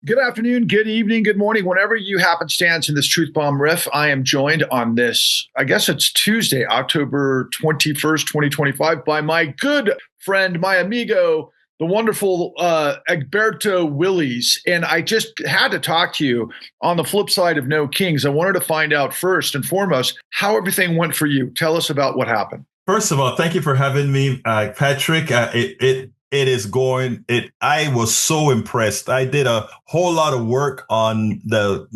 Good afternoon, good evening, good morning, whenever you happenstance in this Truth Bomb Riff. I am joined on this, I guess it's Tuesday, October 21st, 2025, by my good friend, my amigo, the wonderful Egberto Willies. And I just had to talk to you on the flip side of No Kings. I wanted to find out first and foremost how everything went for you. Tell us about what happened. First of all, thank you for having me, Patrick. It is going. I was so impressed. I did a whole lot of work on the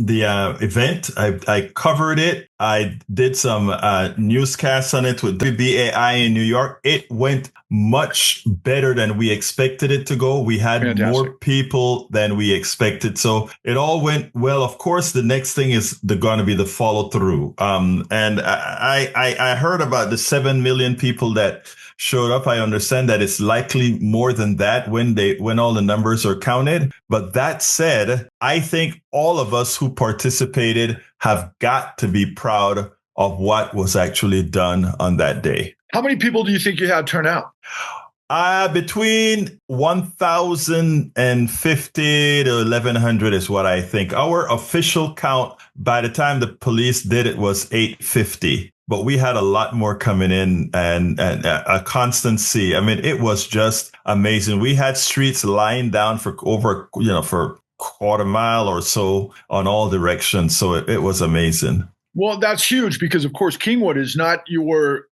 event. I covered it. I did some newscasts on it with WBAI in New York. It went much better than we expected it to go. We had Fantastic. More people than we expected. So it all went well. Of course, the next thing is going to be the follow through. And I heard about the 7 million people that showed up. I understand that it's likely more than that when all the numbers are counted. But that said, I think all of us who participated have got to be proud of what was actually done on that day. How many people do you think you had turn out? Between 1,050 to 1,100 is what I think. Our official count by the time the police did it was 850. But we had a lot more coming in and a constancy. I mean, it was just amazing. We had streets lying down for over, for quarter mile or so on all directions. So it was amazing. Well, that's huge because, of course, Kingwood is not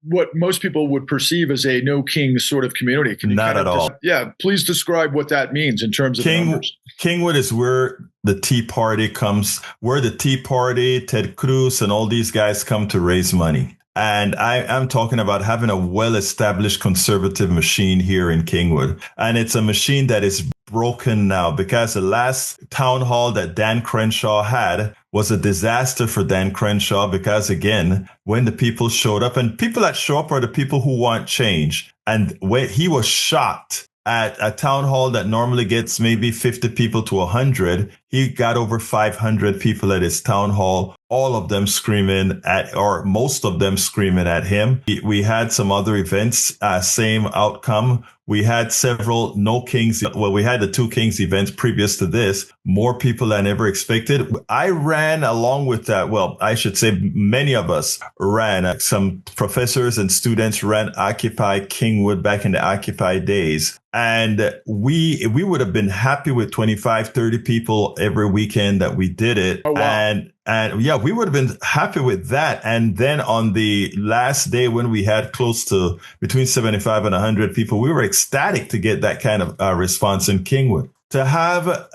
what most people would perceive as a no king sort of community. Not at all. Please describe what that means in terms of numbers. Kingwood is where the Tea Party comes, where the Tea Party, Ted Cruz, and all these guys come to raise money. And I'm talking about having a well-established conservative machine here in Kingwood. And it's a machine that is broken now because the last town hall that Dan Crenshaw had was a disaster for Dan Crenshaw because, again, when the people showed up, and people that show up are the people who want change. And when he was shocked at a town hall that normally gets maybe 50 people to 100, he got over 500 people at his town hall, all of them screaming or most of them screaming at him. We had some other events, same outcome. We had several No Kings. Well, we had the Two Kings events previous to this, more people than ever expected. I ran along with that. Well, I should say many of us ran. Some professors and students ran Occupy Kingwood back in the Occupy days. And we would have been happy with 25, 30 people every weekend that we did it. Oh, wow. And yeah, we would have been happy with that. And then on the last day when we had close to between 75 and 100 people, we were ecstatic to get that kind of response in Kingwood. To have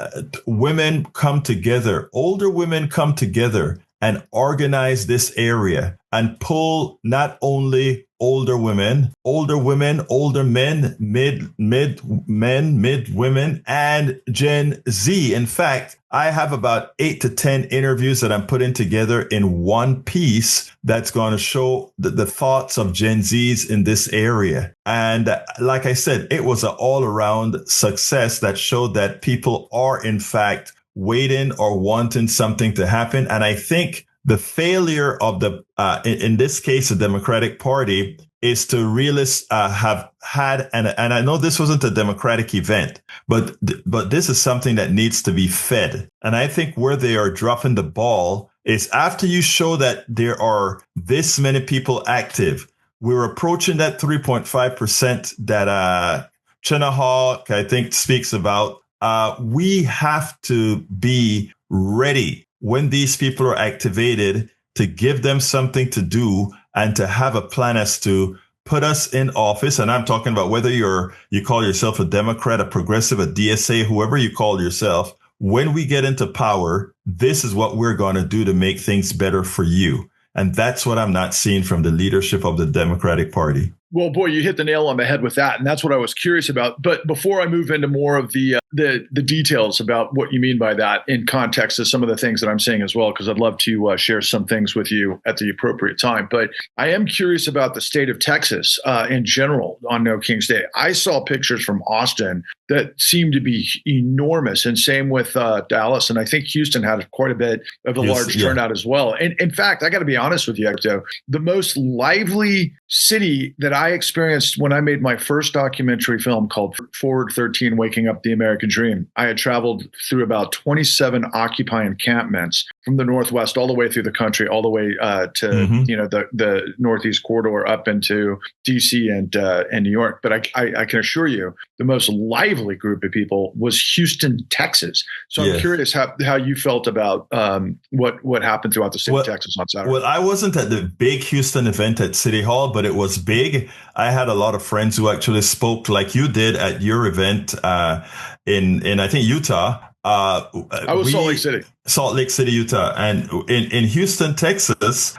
women come together, older women come together and organize this area and pull not only older women, older men, mid women, and Gen Z. In fact, I have about 8 to 10 interviews that I'm putting together in one piece that's going to show the thoughts of Gen Zs in this area. And like I said, it was an all-around success that showed that people are, in fact, waiting or wanting something to happen. And I think the failure of in this case, the Democratic Party is to really have had, and I know this wasn't a Democratic event, but this is something that needs to be fed. And I think where they are dropping the ball is after you show that there are this many people active, we're approaching that 3.5% that Chenahawk, I think, speaks about. We have to be ready when these people are activated to give them something to do and to have a plan as to put us in office. And I'm talking about whether you call yourself a Democrat, a progressive, a DSA, whoever you call yourself. When we get into power, this is what we're going to do to make things better for you. And that's what I'm not seeing from the leadership of the Democratic Party. Well, boy, you hit the nail on the head with that. And that's what I was curious about. But before I move into more of the details about what you mean by that in context of some of the things that I'm saying as well, because I'd love to share some things with you at the appropriate time. But I am curious about the state of Texas in general on No King's Day. I saw pictures from Austin that seemed to be enormous. And same with Dallas. And I think Houston had quite a bit of a large turnout as well. And in fact, I got to be honest with you, Egberto, the most lively city that I experienced when I made my first documentary film called Forward 13, Waking Up the American Dream. I had traveled through about 27 Occupy encampments from the Northwest all the way through the country, all the way to the Northeast corridor up into DC and New York. But I can assure you, the most lively group of people was Houston, Texas. So I'm curious how you felt about what happened throughout the state of Texas on Saturday. Well, I wasn't at the big Houston event at City Hall, but it was big. I had a lot of friends who actually spoke like you did at your event in I think Utah. I was Salt Lake City, Utah. And in Houston, Texas,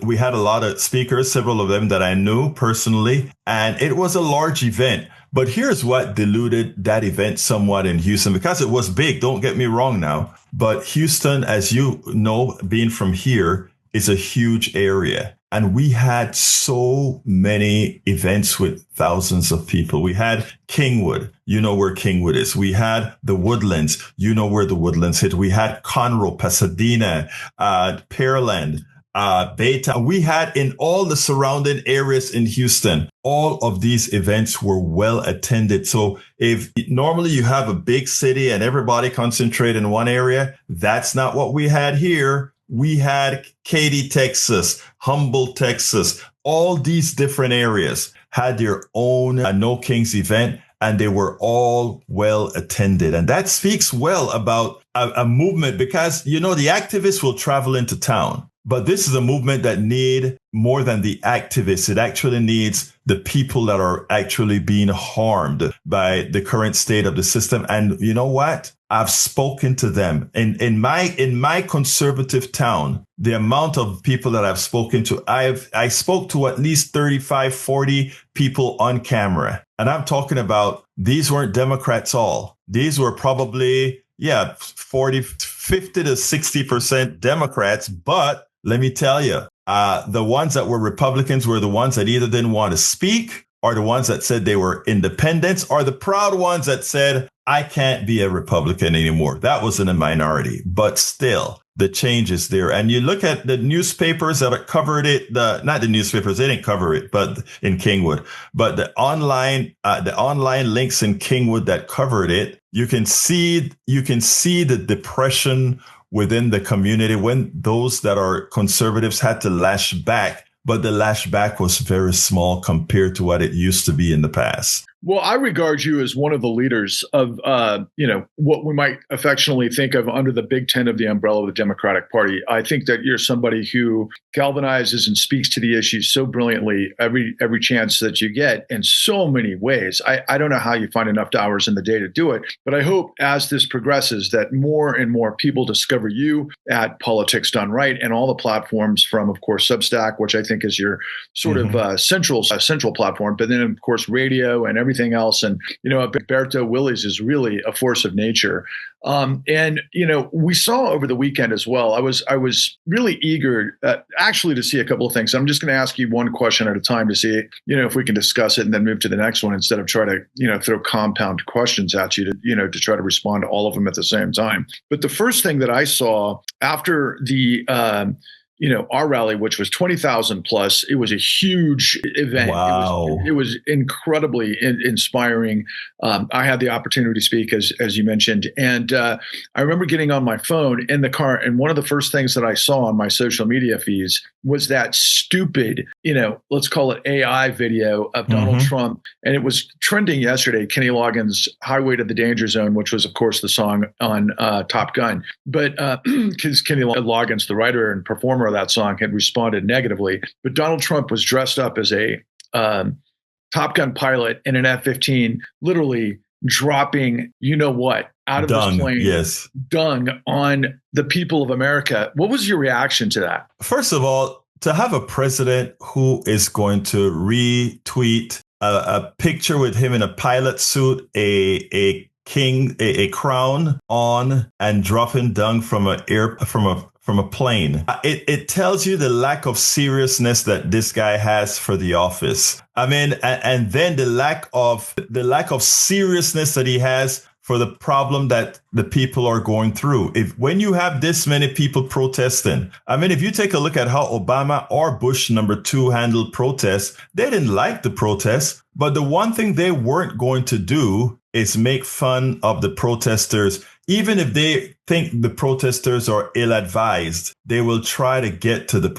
we had a lot of speakers, several of them that I knew personally, and it was a large event. But here's what diluted that event somewhat in Houston, because it was big. Don't get me wrong now. But Houston, as you know, being from here, is a huge area. And we had so many events with thousands of people. We had Kingwood. You know where Kingwood is. We had the Woodlands. You know where the Woodlands hit. We had Conroe, Pasadena, Pearland, Baytown. We had in all the surrounding areas in Houston. All of these events were well attended. So if normally you have a big city and everybody concentrate in one area, that's not what we had here. We had Katy, Texas, Humboldt, Texas, all these different areas had their own No Kings event, and they were all well attended. And that speaks well about a movement, because, the activists will travel into town. But this is a movement that need more than the activists. It actually needs the people that are actually being harmed by the current state of the system. And you know what? I've spoken to them in my conservative town. The amount of people that I've spoken to, I spoke to at least 35, 40 people on camera. And I'm talking about, these weren't Democrats all. These were probably, 50 to 60% Democrats. But let me tell you, the ones that were Republicans were the ones that either didn't want to speak, or the ones that said they were independents, or the proud ones that said, I can't be a Republican anymore. That was in a minority, but still the change is there. And you look at the newspapers that covered it, not the newspapers, they didn't cover it, but in Kingwood, but the online links in Kingwood that covered it, you can see the depression within the community when those that are conservatives had to lash back. But the lash back was very small compared to what it used to be in the past. Well, I regard you as one of the leaders of, what we might affectionately think of under the big tent of the umbrella of the Democratic Party. I think that you're somebody who galvanizes and speaks to the issues so brilliantly every chance that you get in so many ways. I don't know how you find enough hours in the day to do it, but I hope as this progresses that more and more people discover you at Politics Done Right and all the platforms from, of course, Substack, which I think is your sort of central platform, but then, of course, radio and everything else. And, Egberto Willies is really a force of nature. And we saw over the weekend as well, I was really eager actually to see a couple of things. I'm just going to ask you one question at a time to see, if we can discuss it and then move to the next one instead of try to, throw compound questions at you to try to respond to all of them at the same time. But the first thing that I saw after the, our rally, which was 20,000 plus, it was a huge event. Wow. It was incredibly inspiring. I had the opportunity to speak, as you mentioned. And I remember getting on my phone in the car, and one of the first things that I saw on my social media feeds was that stupid, let's call it AI video of Donald Trump. And it was trending yesterday, Kenny Loggins' Highway to the Danger Zone, which was, of course, the song on Top Gun. But because Kenny Loggins, the writer and performer of that song, had responded negatively. But Donald Trump was dressed up as a Top Gun pilot in an F-15, literally dropping, out of his plane, dung on the people of America. What was your reaction to that? First of all, to have a president who is going to retweet a picture with him in a pilot suit, a crown on, and dropping dung from a plane. It tells you the lack of seriousness that this guy has for the office. I mean, and then the lack of seriousness that he has for the problem that the people are going through. When you have this many people protesting, I mean, if you take a look at how Obama or Bush #2 handled protests, they didn't like the protests, but the one thing they weren't going to do is make fun of the protesters. Even if they think the protesters are ill-advised, they will try to get to the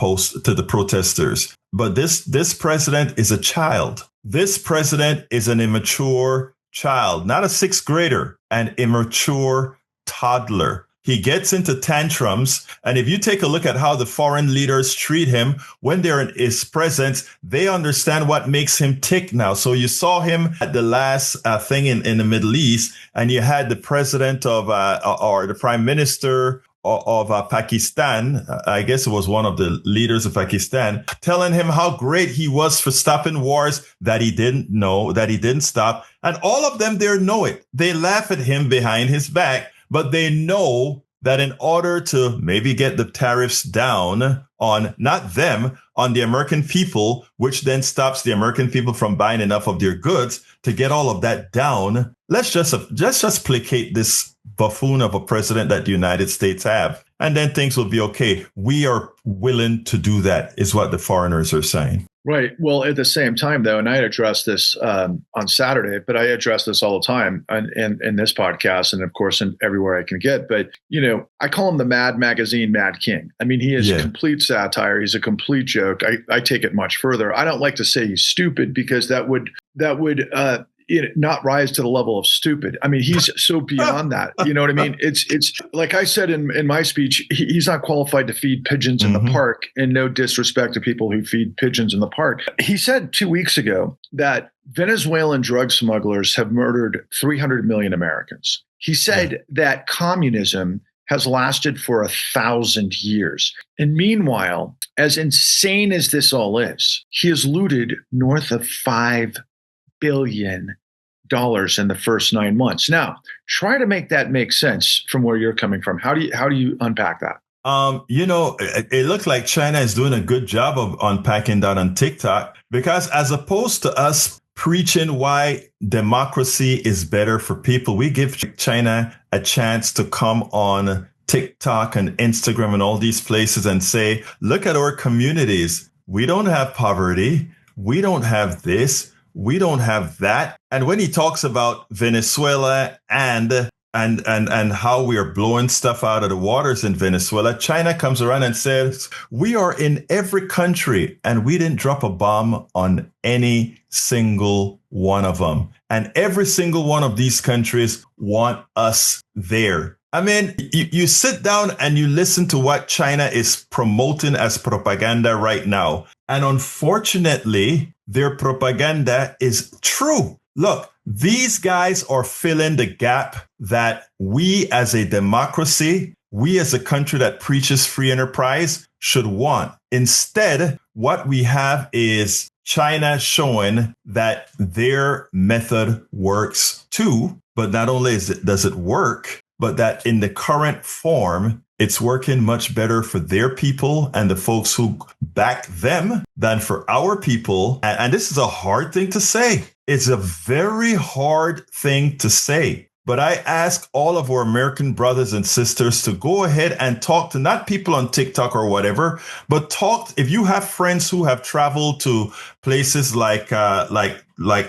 protesters. But this president is a child. This president is an immature child, not a sixth grader, an immature toddler. He gets into tantrums. And if you take a look at how the foreign leaders treat him when they're in his presence, they understand what makes him tick now. So you saw him at the last thing in the Middle East, and you had the president of or the prime minister of Pakistan, I guess it was one of the leaders of Pakistan, telling him how great he was for stopping wars that he didn't know, that he didn't stop. And all of them there know it. They laugh at him behind his back, but they know that in order to maybe get the tariffs down on, not them, on the American people, which then stops the American people from buying enough of their goods, to get all of that down, let's just placate this buffoon of a president that the United States have, and then things will be okay. We are willing to do that, is what the foreigners are saying. Right. Well, at the same time, though, and I addressed this on Saturday, but I address this all the time in this podcast, and of course, everywhere I can get. But, I call him the Mad Magazine Mad King. I mean, he is a complete satire. He's a complete joke. I take it much further. I don't like to say he's stupid, because that would not rise to the level of stupid. I mean, he's so beyond that. You know what I mean? It's like I said in my speech, he's not qualified to feed pigeons in the park, and no disrespect to people who feed pigeons in the park. He said 2 weeks ago that Venezuelan drug smugglers have murdered 300 million Americans. He said that communism has lasted for 1,000 years. And meanwhile, as insane as this all is, he has looted north of $5 billion in the first 9 months. Now, try to make that make sense from where you're coming from. How do you unpack that? It looks like China is doing a good job of unpacking that on TikTok, because as opposed to us preaching why democracy is better for people, we give China a chance to come on TikTok and Instagram and all these places and say, look at our communities. We don't have poverty. We don't have this. We don't have that. And when he talks about Venezuela and how we are blowing stuff out of the waters in Venezuela, China comes around and says, we are in every country and we didn't drop a bomb on any single one of them. And every single one of these countries want us there. I mean, you sit down and you listen to what China is promoting as propaganda right now. And unfortunately, their propaganda is true. Look, these guys are filling the gap that we as a democracy, we as a country that preaches free enterprise should want. Instead, what we have is China showing that their method works too. But not only does it work, but that in the current form, it's working much better for their people and the folks who back them than for our people. And this is a hard thing to say. It's a very hard thing to say. But I ask all of our American brothers and sisters to go ahead and talk to not people on TikTok or whatever, but talk. If you have friends who have traveled to places like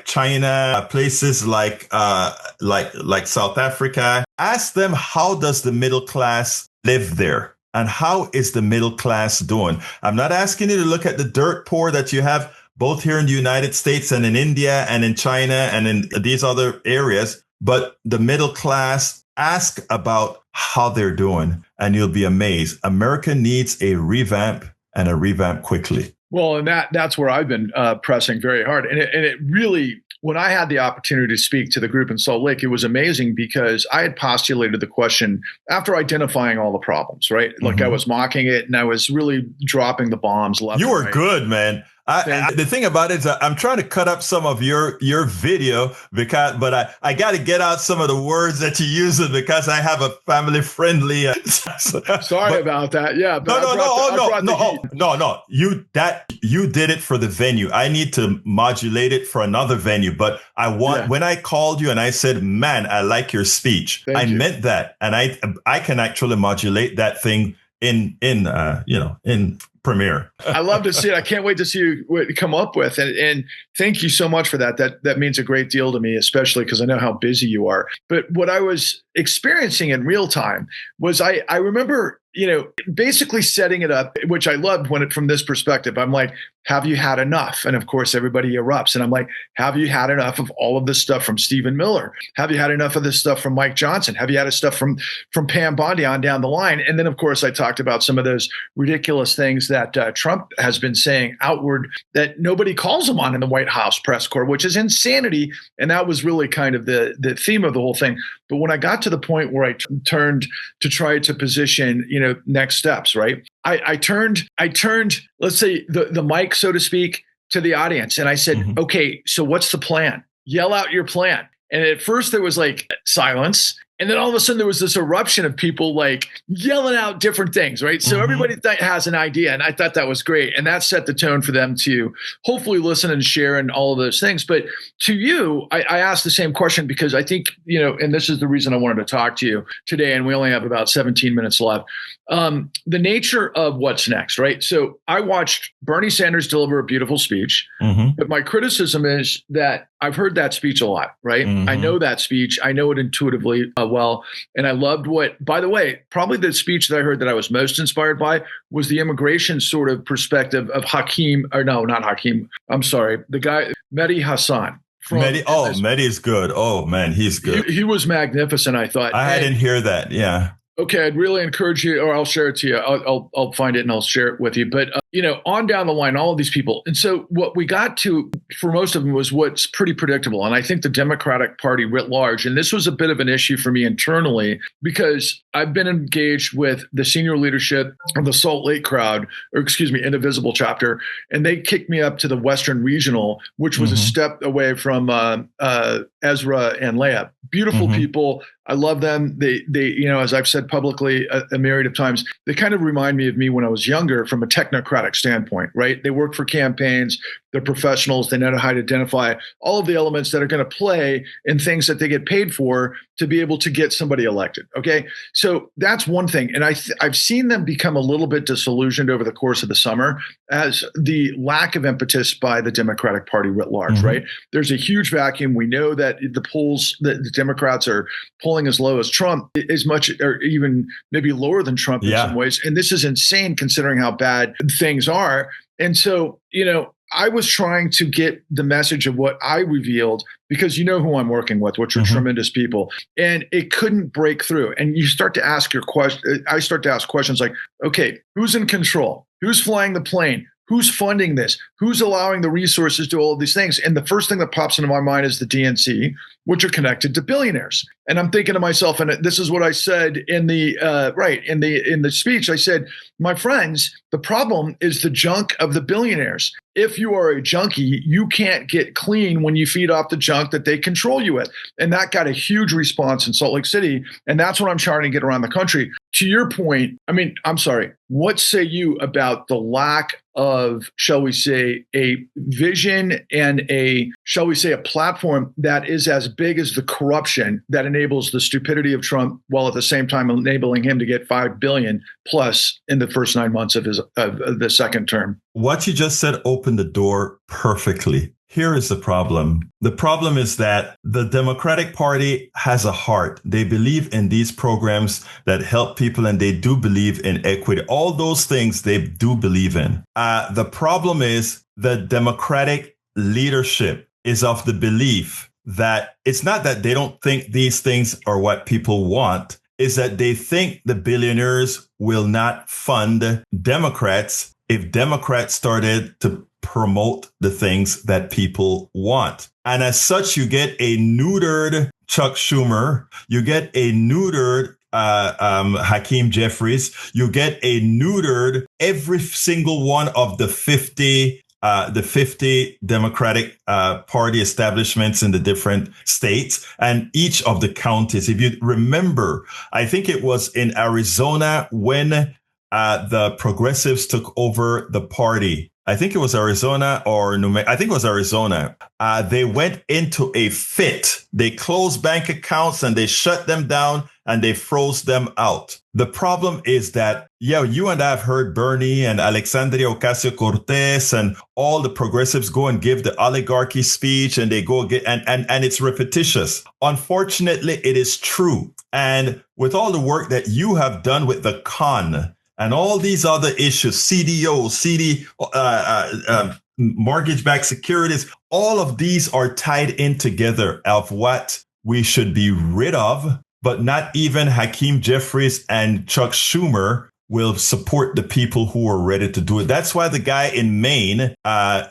China, places like South Africa, ask them, how does the middle class live there? And how is the middle class doing? I'm not asking you to look at the dirt poor that you have both here in the United States and in India and in China and in these other areas. But the middle class, ask about how they're doing, and you'll be amazed. America needs a revamp, and a revamp quickly. Well, and that's where I've been pressing very hard. And it really, when I had the opportunity to speak to the group in Salt Lake, it was amazing because I had postulated the question after identifying all the problems, right? Like I was mocking it and I was really dropping the bombs left. You were good, man. The thing about it is I'm trying to cut up some of your video but I got to get out some of the words that you use because I have a family friendly. Sorry about that. Yeah. But No. You did it for the venue. I need to modulate it for another venue. But when I called you and I said, man, I like your speech. I meant that. And I can actually modulate that thing in Premiere. I love to see it. I can't wait to see what you come up with. And thank you so much for that. That means a great deal to me, especially because I know how busy you are. But what I was experiencing in real time was I remember, basically setting it up, which I loved from this perspective. I'm like, have you had enough? And of course, everybody erupts. And I'm like, have you had enough of all of this stuff from Stephen Miller? Have you had enough of this stuff from Mike Johnson? Have you had stuff from Pam Bondi on down the line? And then, of course, I talked about some of those ridiculous things that Trump has been saying outward that nobody calls him on in the White House press corps, which is insanity. And that was really kind of the theme of the whole thing. But when I got to the point where I turned to try to position, next steps, right? I turned, let's say the mic, so to speak, to the audience. And I said, okay, so what's the plan? Yell out your plan. And at first there was like silence. And then all of a sudden there was this eruption of people like yelling out different things, right? So everybody has an idea. And I thought that was great. And that set the tone for them to hopefully listen and share and all of those things. But to you, I asked the same question because I think, and this is the reason I wanted to talk to you today. And we only have about 17 minutes left. The nature of what's next, right? So I watched Bernie Sanders deliver a beautiful speech. But my criticism is that I've heard that speech a lot, right? I know that speech. I know it intuitively well. And I loved by the way, probably the speech that I heard that I was most inspired by was the immigration sort of perspective of the guy, Mehdi Hassan. Mehdi is good. Oh, man, he's good. He was magnificent, I thought. I didn't hear that. Yeah. Okay, I'd really encourage you, or I'll share it to you. I'll find it and I'll share it with you. But on down the line, all of these people. And so what we got to for most of them was what's pretty predictable. And I think the Democratic Party writ large, and this was a bit of an issue for me internally because I've been engaged with the senior leadership of the Salt Lake crowd, Indivisible chapter, and they kicked me up to the Western Regional, which was a step away from Ezra and Leah. Beautiful people. I love them. They, as I've said publicly a myriad of times, they kind of remind me of me when I was younger from a technocratic standpoint, right? They work for campaigns. They're professionals. They know how to identify all of the elements that are going to play in things that they get paid for to be able to get somebody elected. Okay. So that's one thing. And I've seen them become a little bit disillusioned over the course of the summer as the lack of impetus by the Democratic Party writ large, right? There's a huge vacuum. We know that the polls, the Democrats are polling as low as Trump, as much or even maybe lower than Trump in some ways. And this is insane considering how bad things are. And so, I was trying to get the message of what I revealed because you know who I'm working with, which are tremendous people, and it couldn't break through. And you start to ask I start to ask questions like, okay, who's in control? Who's flying the plane? Who's funding this? Who's allowing the resources to all of these things? And the first thing that pops into my mind is the DNC, which are connected to billionaires. And I'm thinking to myself, and this is what I said in the in the speech. I said, my friends, the problem is the junk of the billionaires. If you are a junkie, you can't get clean when you feed off the junk that they control you with. And that got a huge response in Salt Lake City. And that's what I'm trying to get around the country. To your point, what say you about the lack of, shall we say, a vision and a platform that is as big as the corruption that enables the stupidity of Trump, while at the same time enabling him to get $5 billion plus in the first 9 months of the second term? What you just said opened the door perfectly. Here is the problem. The problem is that the Democratic Party has a heart. They believe in these programs that help people, and they do believe in equity. All those things they do believe in. The problem is the Democratic leadership is of the belief that it's not that they don't think these things are what people want, is that they think the billionaires will not fund Democrats if Democrats started to promote the things that people want. And as such, you get a neutered Chuck Schumer, you get a neutered Hakeem Jeffries, you get a neutered every single one of the 50 the 50 Democratic Party establishments in the different states and each of the counties. If you remember, I think it was in Arizona when the progressives took over the party. I think it was Arizona or New Mexico. I think it was Arizona. They went into a fit. They closed bank accounts and they shut them down and they froze them out. The problem is that, you and I have heard Bernie and Alexandria Ocasio-Cortez and all the progressives go and give the oligarchy speech and they go get, and it's repetitious. Unfortunately, it is true. And with all the work that you have done with the con, and all these other issues, CDO, mortgage-backed securities, all of these are tied in together of what we should be rid of, but not even Hakeem Jeffries and Chuck Schumer will support the people who are ready to do it. That's why the guy in Maine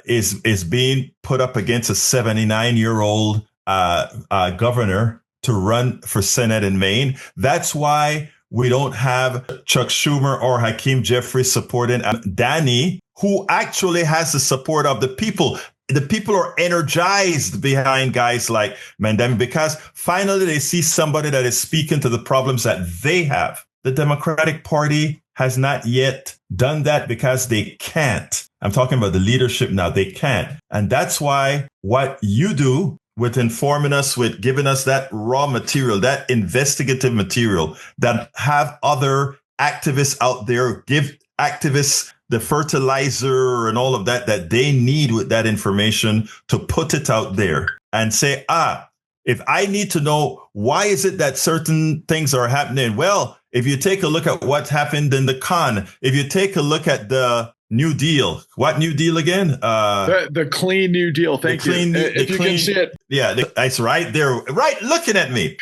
is being put up against a 79-year-old governor to run for Senate in Maine. That's why we don't have Chuck Schumer or Hakeem Jeffries supporting Danny, who actually has the support of the people. The people are energized behind guys like Mandami because finally they see somebody that is speaking to the problems that they have. The Democratic Party has not yet done that because they can't. I'm talking about the leadership now. They can't. And that's why what you do with informing us, with giving us that raw material, that investigative material that have other activists out there, give activists the fertilizer and all of that they need with that information to put it out there and say, if I need to know why is it that certain things are happening? Well, if you take a look at what happened in the con, if you take a look at the New Deal. What New Deal again? The Clean New Deal. Thank you. If you can see it. Yeah, it's right there. Right, looking at me.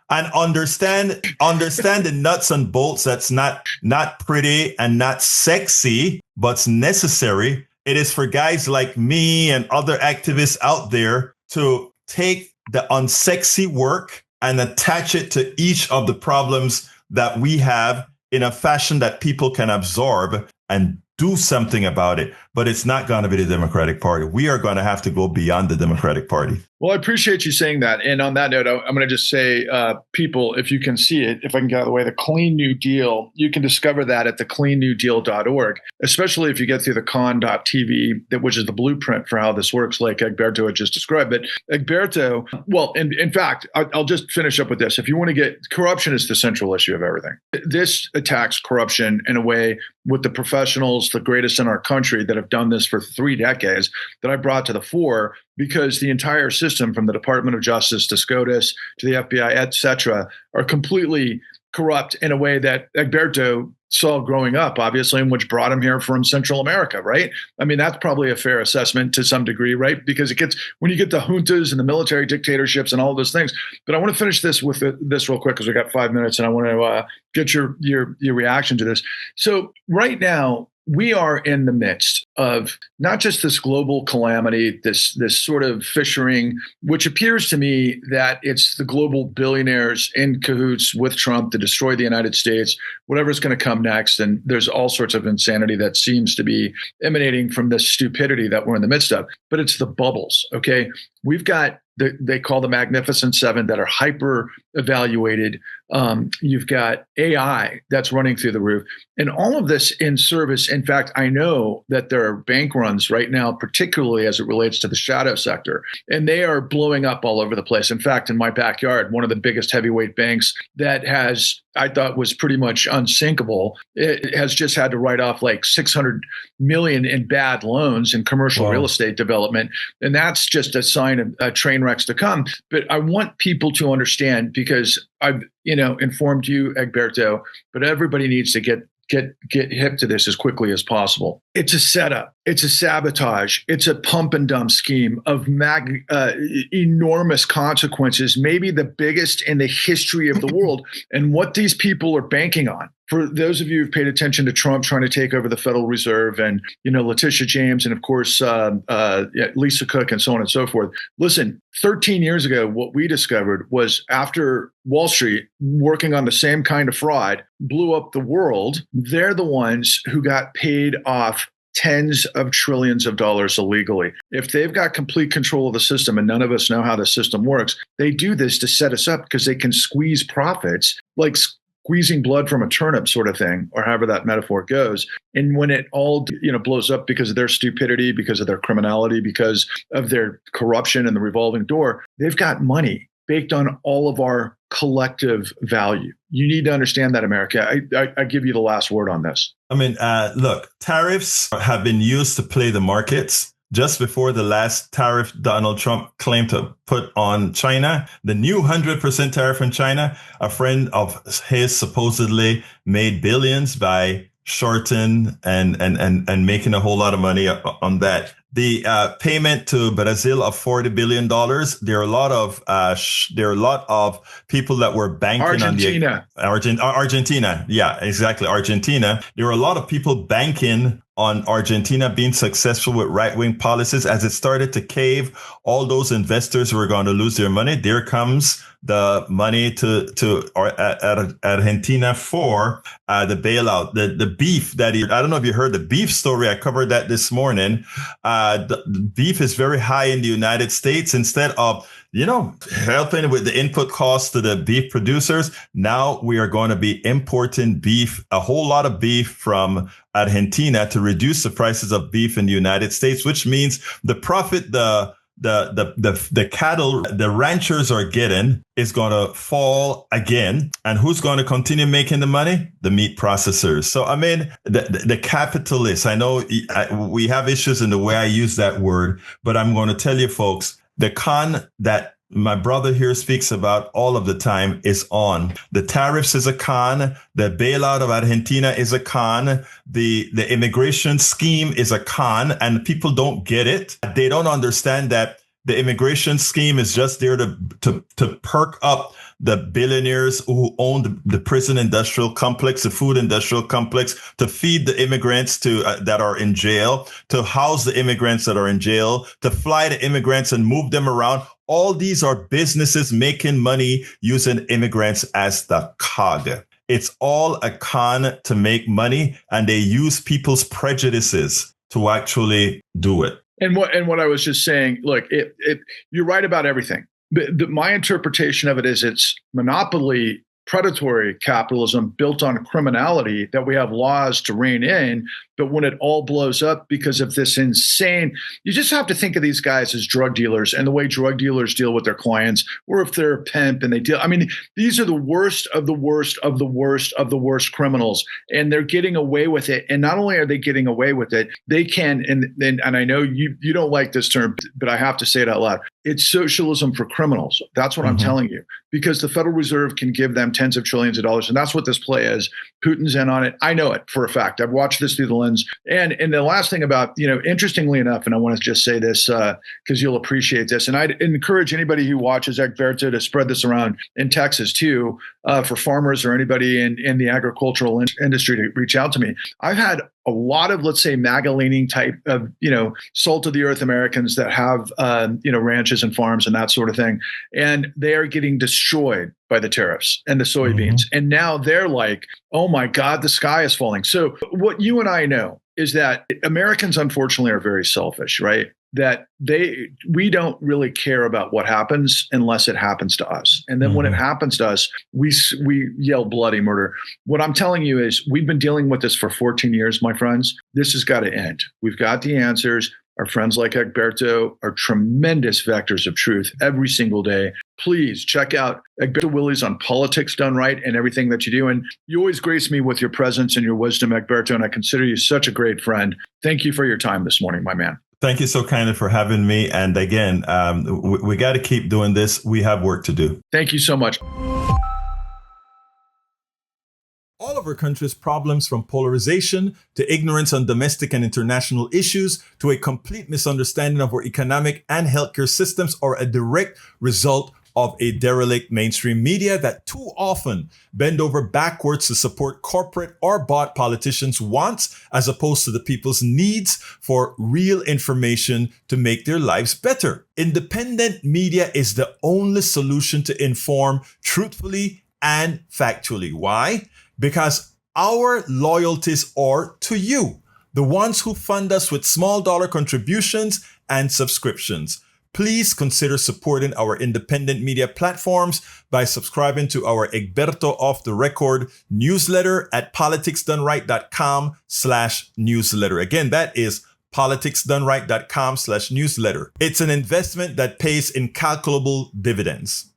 And understand the nuts and bolts. That's not pretty and not sexy, but's necessary. It is for guys like me and other activists out there to take the unsexy work and attach it to each of the problems that we have in a fashion that people can absorb and do something about it. But it's not going to be the Democratic Party. We are going to have to go beyond the Democratic Party. Well, I appreciate you saying that. And on that note, I'm going to just say, people, if you can see it, if I can get out of the way, the Clean New Deal, you can discover that at thecleannewdeal.org, especially if you get through the con.tv, which is the blueprint for how this works, like Egberto had just described. But Egberto, well, in fact, I'll just finish up with this. If you want to get, corruption is the central issue of everything. This attacks corruption in a way with the professionals, the greatest in our country that have done this for 3 decades, that I brought to the fore, because the entire system from the Department of Justice to SCOTUS to the FBI, et cetera, are completely corrupt in a way that Egberto saw growing up, obviously, and which brought him here from Central America, right? I mean, that's probably a fair assessment to some degree, right? Because it gets, when you get the juntas and the military dictatorships and all of those things. But I want to finish this with this real quick, because we got 5 minutes, and I want to get your reaction to this. So right now, we are in the midst of not just this global calamity, this sort of fissuring, which appears to me that it's the global billionaires in cahoots with Trump to destroy the United States, whatever's going to come next. And there's all sorts of insanity that seems to be emanating from this stupidity that we're in the midst of. But it's the bubbles, okay? We've got they call the Magnificent Seven that are hyper evaluated. You've got AI that's running through the roof, and all of this in service. In fact, I know that there are bank runs right now, particularly as it relates to the shadow sector, and they are blowing up all over the place. In fact, in my backyard, one of the biggest heavyweight banks that I thought was pretty much unsinkable, it has just had to write off like $600 million in bad loans in commercial real estate development. And that's just a sign of train wrecks to come. But I want people to understand, because I've, informed you, Egberto, but everybody needs to get hip to this as quickly as possible. It's a setup. It's a sabotage. It's a pump and dump scheme of enormous consequences, maybe the biggest in the history of the world. And what these people are banking on, for those of you who've paid attention to Trump trying to take over the Federal Reserve, and Letitia James, and of course Lisa Cook, and so on and so forth. Listen, 13 years ago, what we discovered was, after Wall Street, working on the same kind of fraud, blew up the world, they're the ones who got paid off tens of trillions of dollars illegally. If they've got complete control of the system and none of us know how the system works, they do this to set us up because they can squeeze profits like squeezing blood from a turnip sort of thing, or however that metaphor goes. And when it all, blows up because of their stupidity, because of their criminality, because of their corruption and the revolving door, they've got money baked on all of our collective value. You need to understand that, America. I give you the last word on this. I mean, look, tariffs have been used to play the markets. Just before the last tariff Donald Trump claimed to put on China, the new 100% tariff on China, a friend of his supposedly made billions by shorting and making a whole lot of money on that. The payment to Brazil of $40 billion. There are a lot of people that were banking on Argentina. Yeah, exactly. Argentina. There are a lot of people banking on Argentina being successful with right-wing policies. As it started to cave, all those investors were going to lose their money. There comes the money to Argentina for the bailout, the beef that I don't know if you heard the beef story. I covered that this morning. The beef is very high in the United States. Instead of helping with the input costs to the beef producers, now we are going to be importing beef, a whole lot of beef from Argentina to reduce the prices of beef in the United States, which means the profit the cattle the ranchers are getting is going to fall again. And who's going to continue making the money? The meat processors. So, I mean, the capitalists, I know we have issues in the way I use that word, but I'm going to tell you folks, the con that my brother here speaks about all of the time is on. The tariffs is a con. The bailout of Argentina is a con. The immigration scheme is a con, and people don't get it. They don't understand that the immigration scheme is just there to perk up the billionaires who own the prison industrial complex, the food industrial complex, to feed the immigrants that are in jail, to house the immigrants that are in jail, to fly the immigrants and move them around. All these are businesses making money using immigrants as the cog. It's all a con to make money, and they use people's prejudices to actually do it. And what I was just saying, look, you're right about everything. My interpretation of it is it's monopoly, predatory capitalism built on criminality that we have laws to rein in. But when it all blows up because of this insane, you just have to think of these guys as drug dealers and the way drug dealers deal with their clients, or if they're a pimp and they deal. I mean, these are the worst of the worst of the worst of the worst criminals, and they're getting away with it. And not only are they getting away with it, they can, and I know you don't like this term, but I have to say it out loud. It's socialism for criminals. That's what I'm telling you, because the Federal Reserve can give them tens of trillions of dollars. And that's what this play is. Putin's in on it. I know it for a fact. I've watched this through the lens. And the last thing about, interestingly enough, and I want to just say this because you'll appreciate this. And I'd encourage anybody who watches Egberto to spread this around in Texas too, for farmers or anybody in the agricultural industry to reach out to me. I've had a lot of, let's say, MAGA-leaning type of, salt of the earth Americans that have, ranches and farms and that sort of thing. And they are getting destroyed by the tariffs and the soybeans. And now they're like, oh my God, the sky is falling. So what you and I know is that Americans, unfortunately, are very selfish, right? That we don't really care about what happens unless it happens to us. And then when it happens to us, we yell bloody murder. What I'm telling you is we've been dealing with this for 14 years, my friends. This has got to end. We've got the answers. Our friends like Egberto are tremendous vectors of truth every single day. Please check out Egberto Willies on Politics Done Right and everything that you do. And you always grace me with your presence and your wisdom, Egberto, and I consider you such a great friend. Thank you for your time this morning, my man. Thank you so kindly for having me. And again, we got to keep doing this. We have work to do. Thank you so much. All of our country's problems, from polarization to ignorance on domestic and international issues to a complete misunderstanding of our economic and healthcare systems, are a direct result of a derelict mainstream media that too often bend over backwards to support corporate or bought politicians' wants as opposed to the people's needs for real information to make their lives better. Independent media is the only solution to inform truthfully and factually. Why? Because our loyalties are to you, the ones who fund us with small dollar contributions and subscriptions. Please consider supporting our independent media platforms by subscribing to our Egberto Off the Record newsletter at politicsdoneright.com/newsletter. Again, that is politicsdoneright.com/newsletter. It's an investment that pays incalculable dividends.